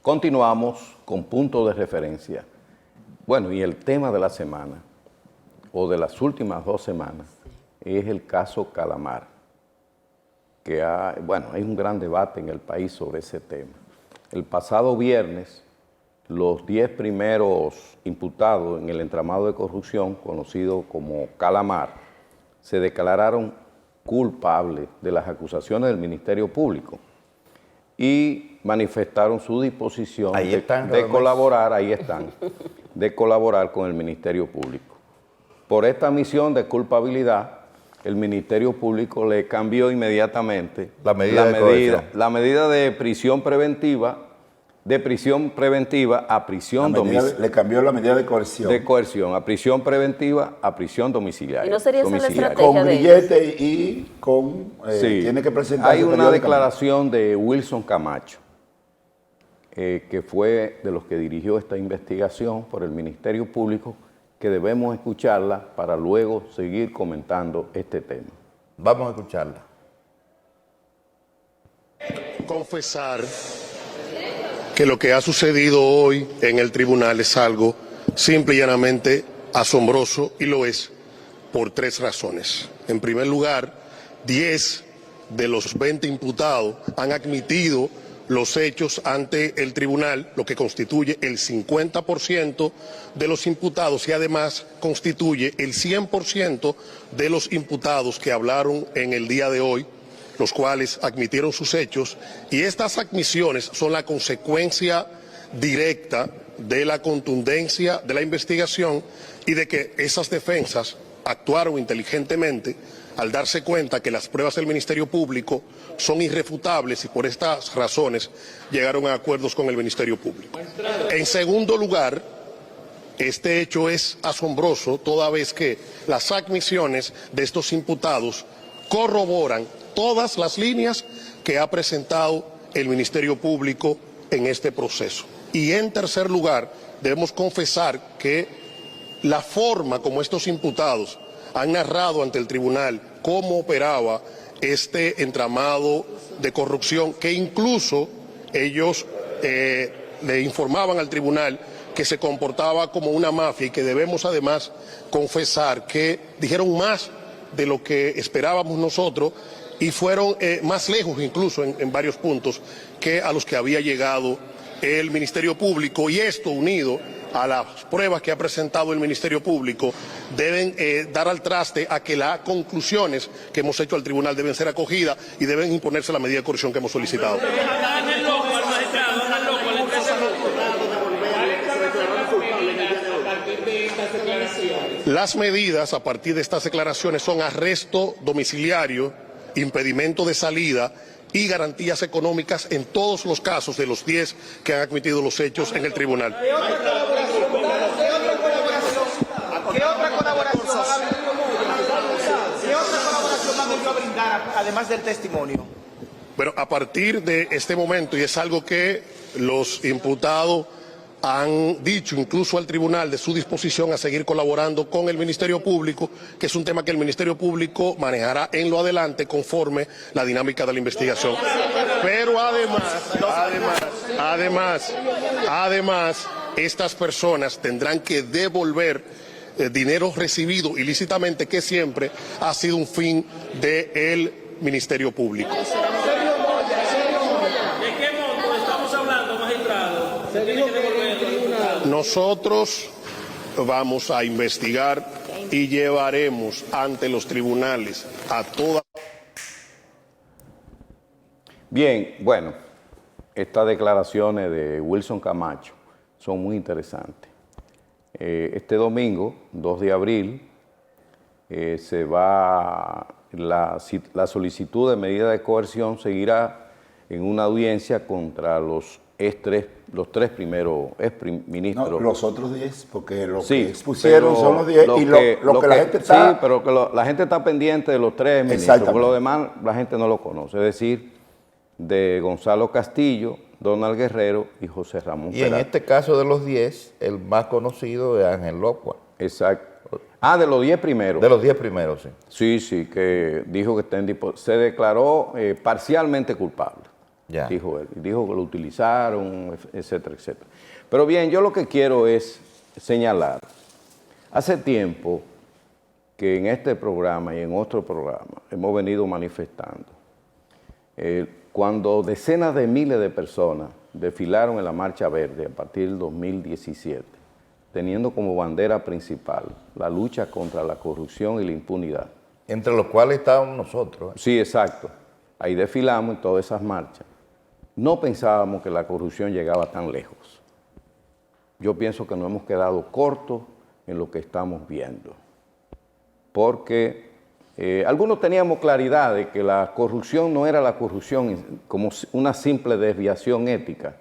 Continuamos con punto de referencia. Bueno, y el tema de la semana, o de las últimas 2 semanas, es el caso Calamar, que hay un gran debate en el país sobre ese tema. El pasado viernes, los 10 primeros imputados en el entramado de corrupción, conocido como Calamar, se declararon culpables de las acusaciones del Ministerio Público y manifestaron su disposición de colaborar, de colaborar con el Ministerio Público. Por esta misión de culpabilidad, el Ministerio Público le cambió inmediatamente la medida de prisión preventiva a prisión domiciliaria. Le cambió la medida de coerción. De coerción, a prisión preventiva a prisión domiciliaria. ¿Y no sería esa la estrategia con de grillete y con... sí. Tiene que presentar... Hay una declaración de Wilson Camacho, que fue de los que dirigió esta investigación por el Ministerio Público, que debemos escucharla para luego seguir comentando este tema. Vamos a escucharla. Confesar que lo que ha sucedido hoy en el tribunal es algo simple y llanamente asombroso, y lo es por 3 razones. En primer lugar, 10 de los 20 imputados han admitido los hechos ante el tribunal, lo que constituye el 50% de los imputados y además constituye el 100% de los imputados que hablaron en el día de hoy, los cuales admitieron sus hechos, y estas admisiones son la consecuencia directa de la contundencia de la investigación y de que esas defensas actuaron inteligentemente al darse cuenta que las pruebas del Ministerio Público son irrefutables, y por estas razones llegaron a acuerdos con el Ministerio Público. En segundo lugar, este hecho es asombroso toda vez que las admisiones de estos imputados corroboran todas las líneas que ha presentado el Ministerio Público en este proceso. Y en tercer lugar, debemos confesar que la forma como estos imputados han narrado ante el tribunal cómo operaba este entramado de corrupción, que incluso ellos le informaban al tribunal que se comportaba como una mafia, y que debemos además confesar que dijeron más de lo que esperábamos nosotros y fueron más lejos incluso en varios puntos que a los que había llegado el Ministerio Público, y esto unido a las pruebas que ha presentado el Ministerio Público deben dar al traste a que las conclusiones que hemos hecho al tribunal deben ser acogidas y deben imponerse la medida de coerción que hemos solicitado. Las medidas a partir de estas declaraciones son arresto domiciliario, impedimento de salida y garantías económicas en todos los casos de los 10 que han admitido los hechos en el tribunal. ¿Qué otra colaboración van a brindar además del testimonio? Bueno, a partir de este momento, y es algo que los imputados han dicho incluso al tribunal de su disposición a seguir colaborando con el Ministerio Público, que es un tema que el Ministerio Público manejará en lo adelante conforme la dinámica de la investigación. Pero además, estas personas tendrán que devolver dinero recibido ilícitamente, que siempre ha sido un fin del Ministerio Público. ¿De qué monto estamos hablando, magistrado? Nosotros vamos a investigar y llevaremos ante los tribunales a todas. Bien, bueno, estas declaraciones de Wilson Camacho son muy interesantes. Este domingo, 2 de abril, la solicitud de medida de coerción seguirá en una audiencia contra los 3 primeros exministros. No, los otros 10, porque lo que expusieron son los 10 y lo que la gente está... Sí, pero que la gente está pendiente de los 3 ministros, porque lo demás la gente no lo conoce, es decir, de Gonzalo Castillo, Donald Guerrero y José Ramón Peralta. Y en este caso de los 10, el más conocido es Ángel Locua. Exacto. Ah, de los 10 primeros. De los 10 primeros, sí. Sí, que dijo que se declaró parcialmente culpable. dijo él. Dijo que lo utilizaron, etcétera, etcétera. Pero bien, yo lo que quiero es señalar, hace tiempo que en este programa y en otro programa hemos venido manifestando, cuando decenas de miles de personas desfilaron en la Marcha Verde a partir del 2017, teniendo como bandera principal la lucha contra la corrupción y la impunidad. Entre los cuales estábamos nosotros. Sí, exacto. Ahí desfilamos en todas esas marchas. No pensábamos que la corrupción llegaba tan lejos. Yo pienso que nos hemos quedado cortos en lo que estamos viendo. Porque algunos teníamos claridad de que la corrupción no era la corrupción como una simple desviación ética,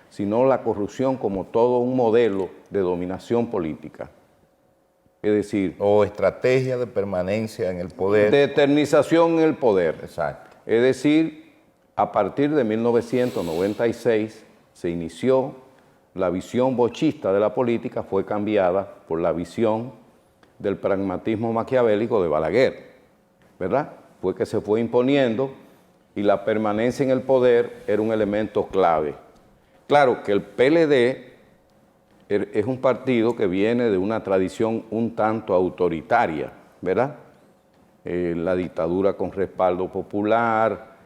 sino la corrupción como todo un modelo de dominación política. Es decir... O estrategia de permanencia en el poder. De eternización en el poder. Exacto. Es decir, a partir de 1996 se inició la visión bochista de la política, fue cambiada por la visión del pragmatismo maquiavélico de Balaguer, ¿verdad? Fue que se fue imponiendo y la permanencia en el poder era un elemento clave. Claro que el PLD es un partido que viene de una tradición un tanto autoritaria, ¿verdad? La dictadura con respaldo popular,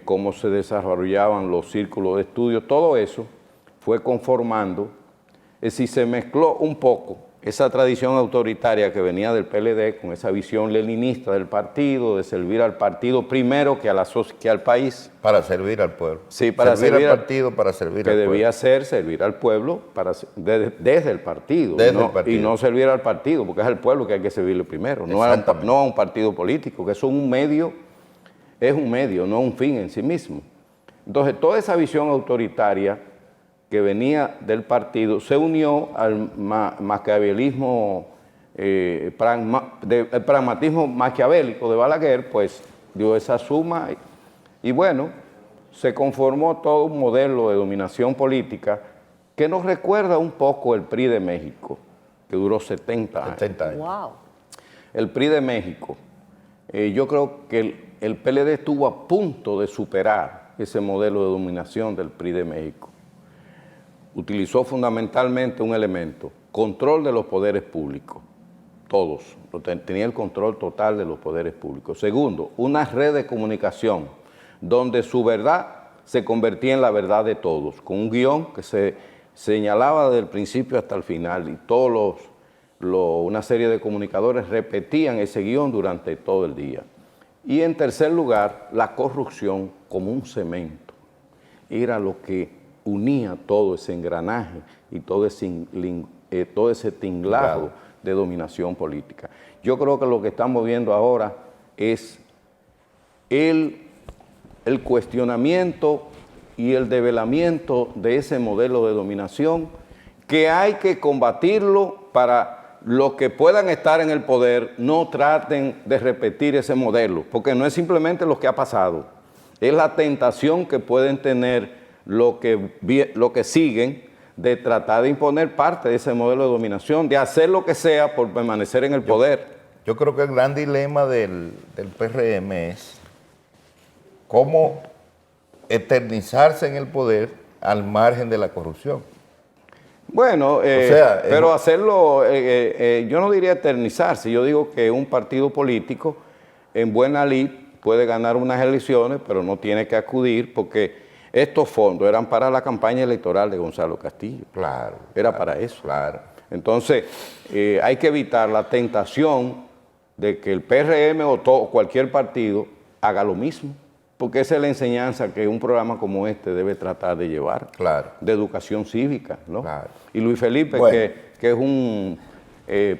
cómo se desarrollaban los círculos de estudio, todo eso fue conformando, es decir, se mezcló un poco esa tradición autoritaria que venía del PLD con esa visión leninista del partido, de servir al partido primero que al país. Para servir al pueblo. Sí, para servir al partido, para servir al pueblo. Que debía ser servir al pueblo desde el partido. Y no servir al partido, porque es al pueblo que hay que servirle primero, no a un partido político, que eso es un medio, no un fin en sí mismo. Entonces, toda esa visión autoritaria que venía del partido, se unió al maquiavelismo, el pragmatismo maquiavélico de Balaguer, pues dio esa suma y bueno, se conformó todo un modelo de dominación política que nos recuerda un poco el PRI de México, que duró 70 años. 70 años. Wow. El PRI de México, yo creo que el PLD estuvo a punto de superar ese modelo de dominación del PRI de México. Utilizó fundamentalmente un elemento, control de los poderes públicos, todos, tenía el control total de los poderes públicos. Segundo, una red de comunicación donde su verdad se convertía en la verdad de todos, con un guión que se señalaba desde el principio hasta el final y una serie de comunicadores repetían ese guión durante todo el día. Y en tercer lugar, la corrupción como un cemento, era lo que unía todo ese engranaje y todo ese tinglado de dominación política. Yo creo que lo que estamos viendo ahora es el cuestionamiento y el develamiento de ese modelo de dominación que hay que combatirlo para los que puedan estar en el poder no traten de repetir ese modelo, porque no es simplemente lo que ha pasado, es la tentación que pueden tener lo que siguen de tratar de imponer parte de ese modelo de dominación, de hacer lo que sea por permanecer en el poder. Yo creo que el gran dilema del PRM es cómo eternizarse en el poder al margen de la corrupción. Bueno, pero hacerlo, yo no diría eternizarse, yo digo que un partido político en buena lid puede ganar unas elecciones, pero no tiene que acudir porque estos fondos eran para la campaña electoral de Gonzalo Castillo. Claro. Era para eso. Claro. Entonces, hay que evitar la tentación de que el PRM o cualquier partido haga lo mismo, porque esa es la enseñanza que un programa como este debe tratar de llevar. Claro. De educación cívica, ¿no? Claro. Y Luis Felipe, bueno, que es un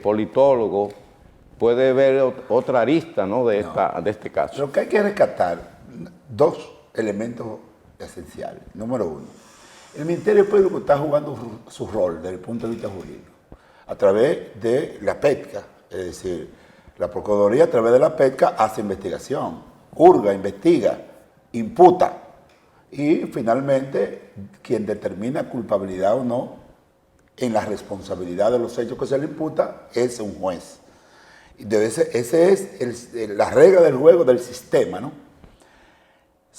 politólogo, puede ver otra arista, ¿no? de este caso. Lo que hay que rescatar, dos elementos esenciales. Número uno, el Ministerio Público está jugando su rol desde el punto de vista jurídico a través de la PETCA, es decir, la Procuraduría a través de la PETCA hace investigación, hurga, investiga, imputa y finalmente quien determina culpabilidad o no en la responsabilidad de los hechos que se le imputa es un juez. Esa es la regla del juego del sistema, ¿no?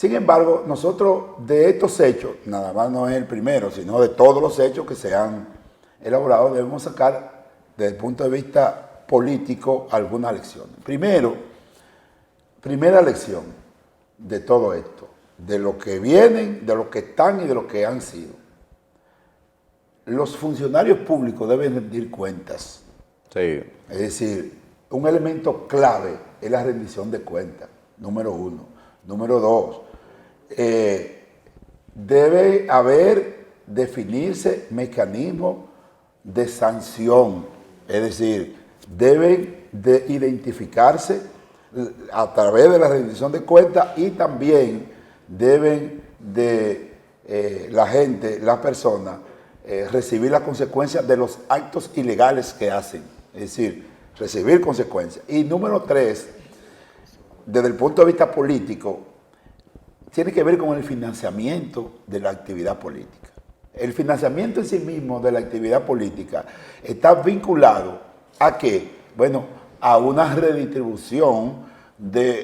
Sin embargo, nosotros de estos hechos, nada más no es el primero, sino de todos los hechos que se han elaborado, debemos sacar desde el punto de vista político algunas lecciones. Primero, primera lección de todo esto, de lo que vienen, de lo que están y de lo que han sido. Los funcionarios públicos deben rendir cuentas. Sí. Es decir, un elemento clave es la rendición de cuentas, número uno. Número dos, debe definirse mecanismos de sanción, es decir, deben de identificarse a través de la rendición de cuentas y también deben de la gente, las personas, recibir las consecuencias de los actos ilegales que hacen, es decir, recibir consecuencias. Y número tres, desde el punto de vista político, tiene que ver con el financiamiento de la actividad política. El financiamiento en sí mismo de la actividad política está vinculado ¿a qué? Bueno, a una redistribución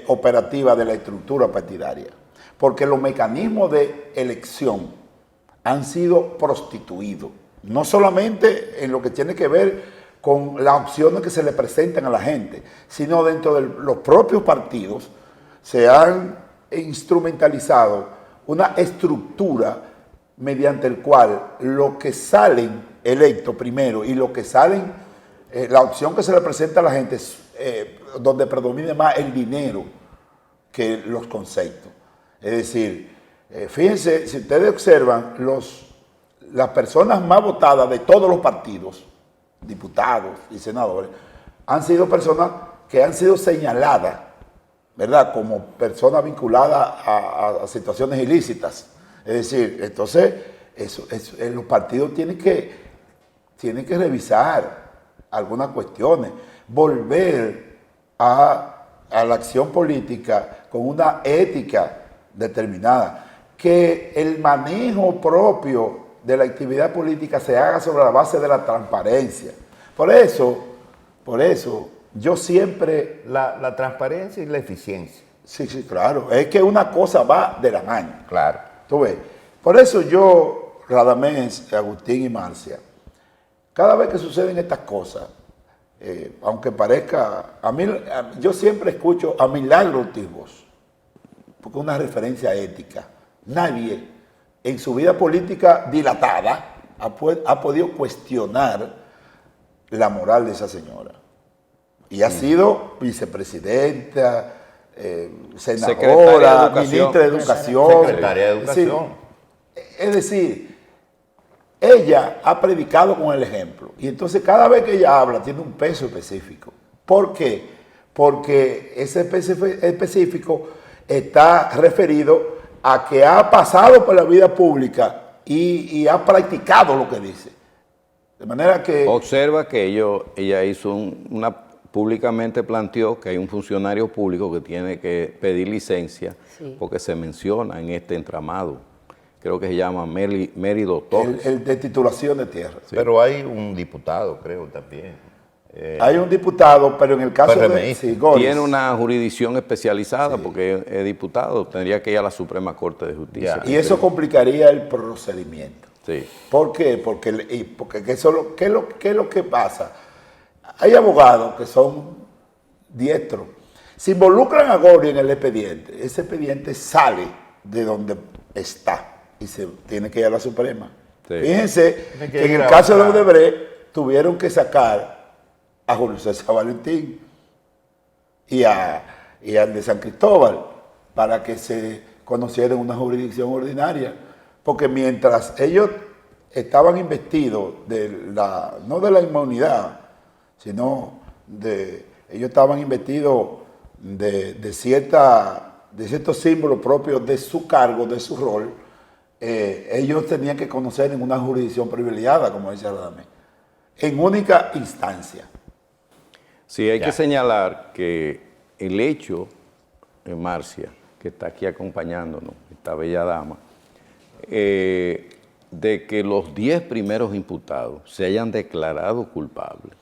operativa de la estructura partidaria. Porque los mecanismos de elección han sido prostituidos. No solamente en lo que tiene que ver con las opciones que se le presentan a la gente, sino dentro de los propios partidos se han instrumentalizado una estructura mediante el cual los que salen electos primero y los que salen, la opción que se le presenta a la gente es donde predomina más el dinero que los conceptos. Es decir, fíjense, si ustedes observan, las personas más votadas de todos los partidos, diputados y senadores, han sido personas que han sido señaladas, ¿verdad?, como personas vinculadas a situaciones ilícitas. Es decir, entonces, los partidos tienen que revisar algunas cuestiones, volver a la acción política con una ética determinada, que el manejo propio de la actividad política se haga sobre la base de la transparencia. Por eso, yo siempre... La transparencia y la eficiencia. Sí, claro. Es que una cosa va de la mano. Claro. Tú ves. Por eso yo, Radamés, Agustín y Marcia, cada vez que suceden estas cosas, aunque parezca... yo siempre escucho a Milagro Ortiz Bosch, porque es una referencia ética. Nadie en su vida política dilatada ha podido cuestionar la moral de esa señora. Y ha sido vicepresidenta, senadora, ministra de Educación. Secretaria de Educación. Es decir, ella ha predicado con el ejemplo. Y entonces cada vez que ella habla tiene un peso específico. ¿Por qué? Porque ese peso específico está referido a que ha pasado por la vida pública y ha practicado lo que dice. De manera que... Observa que ella hizo públicamente planteó que hay un funcionario público que tiene que pedir licencia porque se menciona en este entramado. Creo que se llama Mérido Torres. El de titulación de tierra. Sí. Pero hay un diputado, creo, también. Hay un diputado, pero en el caso de... Tiene una jurisdicción especializada porque es diputado, tendría que ir a la Suprema Corte de Justicia. Y eso complicaría el procedimiento. Sí. ¿Por qué? Porque ¿qué es lo que pasa? Hay abogados que son diestros. Si involucran a Gori en el expediente, ese expediente sale de donde está y se tiene que ir a la Suprema. Sí. Fíjense que en el caso de Odebrecht tuvieron que sacar a Julio César Valentín y al de San Cristóbal para que se conociera en una jurisdicción ordinaria. Porque mientras ellos estaban investidos no de la inmunidad, sino ellos estaban investidos de ciertos símbolos propios de su cargo, de su rol, ellos tenían que conocer en una jurisdicción privilegiada, como dice Radamés, en única instancia. Sí, hay que señalar que el hecho, Marcia, que está aquí acompañándonos, esta bella dama, de que los 10 primeros imputados se hayan declarado culpables,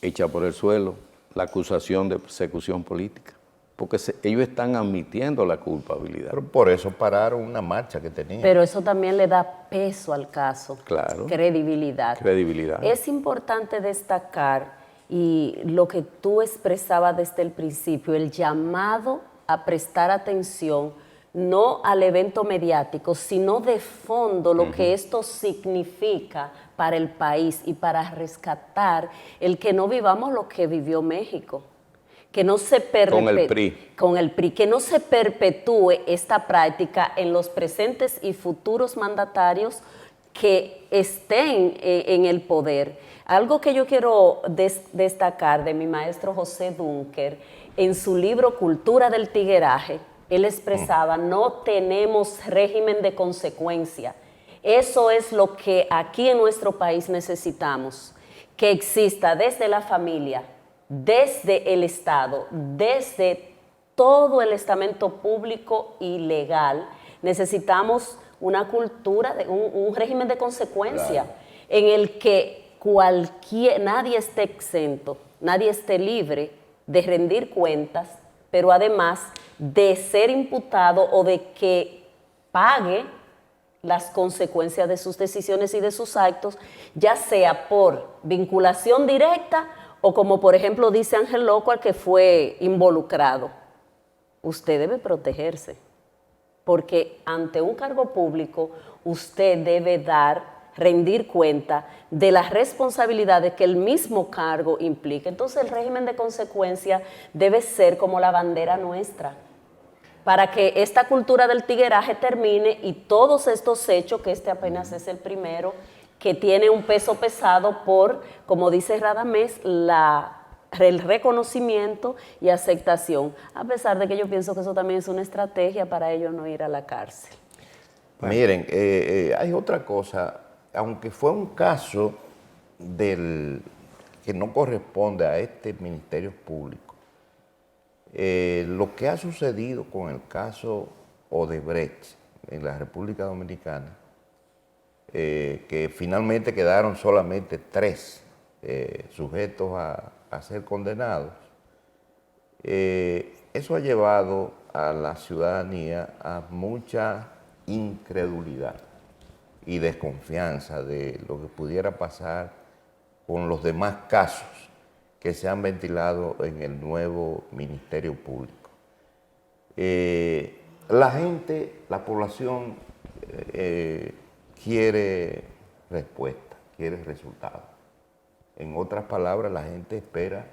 echa por el suelo la acusación de persecución política. porque ellos están admitiendo la culpabilidad. Pero por eso pararon una marcha que tenían. Pero eso también le da peso al caso, Claro. credibilidad. Credibilidad. Es importante destacar, y lo que tú expresabas desde el principio, el llamado a prestar atención no al evento mediático, sino de fondo lo que esto significa para el país y para rescatar el que no vivamos lo que vivió México. Que no se Con el PRI. Con el PRI, que no se perpetúe esta práctica en los presentes y futuros mandatarios que estén en el poder. Algo que yo quiero destacar de mi maestro José Dunker, en su libro Cultura del Tigueraje, él expresaba, no tenemos régimen de consecuencia. Eso es lo que aquí en nuestro país necesitamos, que exista desde la familia, desde el Estado, desde todo el estamento público y legal. Necesitamos una cultura, un régimen de consecuencia, en el que nadie esté exento, nadie esté libre de rendir cuentas, pero además de ser imputado o de que pague las consecuencias de sus decisiones y de sus actos, ya sea por vinculación directa o como por ejemplo dice Ángel Loco, al que fue involucrado. Usted debe protegerse, porque ante un cargo público usted debe rendir cuenta de las responsabilidades que el mismo cargo implica. Entonces el régimen de consecuencia debe ser como la bandera nuestra, para que esta cultura del tigueraje termine y todos estos hechos, que este apenas es el primero, que tiene un peso pesado por, como dice Radamés, el reconocimiento y aceptación, a pesar de que yo pienso que eso también es una estrategia para ellos no ir a la cárcel. Miren, hay otra cosa, aunque fue un caso que no corresponde a este Ministerio Público, lo que ha sucedido con el caso Odebrecht en la República Dominicana, que finalmente quedaron solamente 3 sujetos a ser condenados, eso ha llevado a la ciudadanía a mucha incredulidad y desconfianza de lo que pudiera pasar con los demás casos que se han ventilado en el nuevo Ministerio Público. La población quiere respuesta, quiere resultados. En otras palabras, la gente espera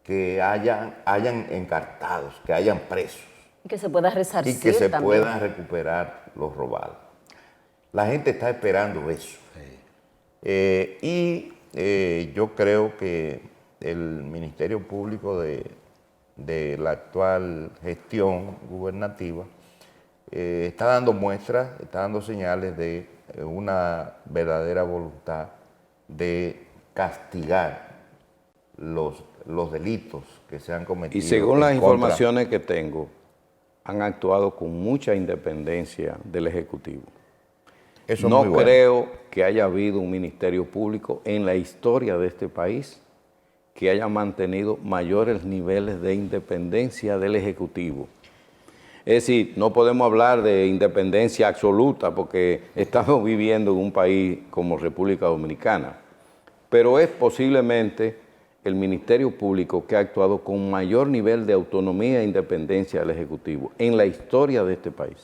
que hayan encartados, que hayan presos. Y que se pueda resarcir Y que se también. puedan recuperar los robados. La gente está esperando eso. Yo creo que el Ministerio Público de la actual gestión gubernativa está dando muestras, está dando señales de una verdadera voluntad de castigar los delitos que se han cometido. Y según las en contra- informaciones que tengo, han actuado con mucha independencia del Ejecutivo. Eso es No muy bueno. creo que haya habido un ministerio público en la historia de este país que haya mantenido mayores niveles de independencia del Ejecutivo. Es decir, no podemos hablar de independencia absoluta porque estamos viviendo en un país como República Dominicana, pero es posiblemente el Ministerio Público que ha actuado con mayor nivel de autonomía e independencia del Ejecutivo en la historia de este país.